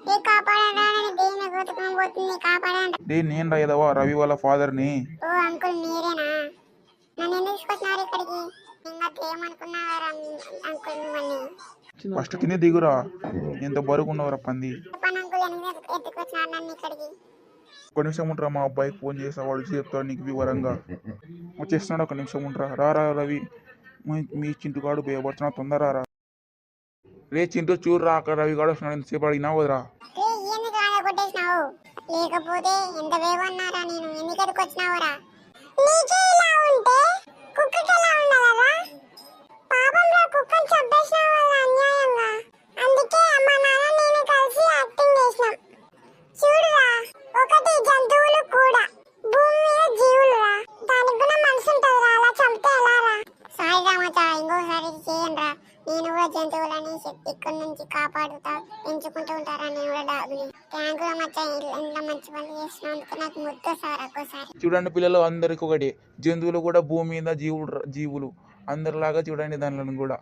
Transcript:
ఏ కాపాడండి దేని గోతుకుని పోతుంది కాపాడండి. నేను రాయదవా రవి వాళ్ళ ఫాదర్ని. ఓ అంకుల్ మీరేనా? నన్ను ఎందుకు తీసుకొచ్చినారు ఇక్కడికి? ఇంకా ఏమనుకున్నారా అంకుల్ మిమ్మల్ని? ఫస్ట్ కింద దిగురా, ఎంత బరువు ఉన్నవరా పంది. చెప్పండి అంకుల్ ఎందుకు ఎత్తుకొచ్చినారు నన్ను ఇక్కడికి? ఒక నిమిషం ఉంటారా, మా అబ్బాయికి ఫోన్ చేసా, వాడు చెప్తాడు నీకు వివరంగా. వచ్చేస్తున్నాడు, ఒక నిమిషం ఉంటారా. రారా రవి, మీ చింటుగాడు భయపడుతున్నా, తొందర రా. రే చింటూ చూడరా, అక్కడ రవి గాడు వస్తున్నాడు, ఎంతసేపు అడిగినా వదరా. ఎందుకు రాదా కొట్టేసినావు? లేకపోతే ఎంత వేగన్నారా నేను ఎందుకు ఎత్తుకొచ్చినావురా? నీకే ఇలా ఉంటే కుక్కకి ఎలా ఉండదరా? పాపంలో కుక్కని చంపేసినావు కదా అన్యాయంగా. అందుకే మా నాన్న నేను కలిసి యాక్టింగ్ చేసినాం. చూడురా, ఒకటి జంతువులు కూడా భూమి మీద జీవులురా, దానికి కూడా మనసు ఉంటుందిరా, అలా చంపితే ఎలారా? సారీ రామచా, ఇంకోసారి చేయండిరా. నేను కూడా జంతువులని ఇక్కడి నుంచి కాపాడుతా పెంచుకుంటూ ఉంటారా నేను కూడా డాగుని. థ్యాంక్ యూ మచ్చా, ఎంత మంచి పని చేసినందుకు నాకు ముద్దు సార్. ఒక్కోసారి చూడండి పిల్లలు, అందరికి ఒకటి, జంతువులు కూడా భూమి మీద జీవులు అందరిలాగా చూడండి దానిలను కూడా.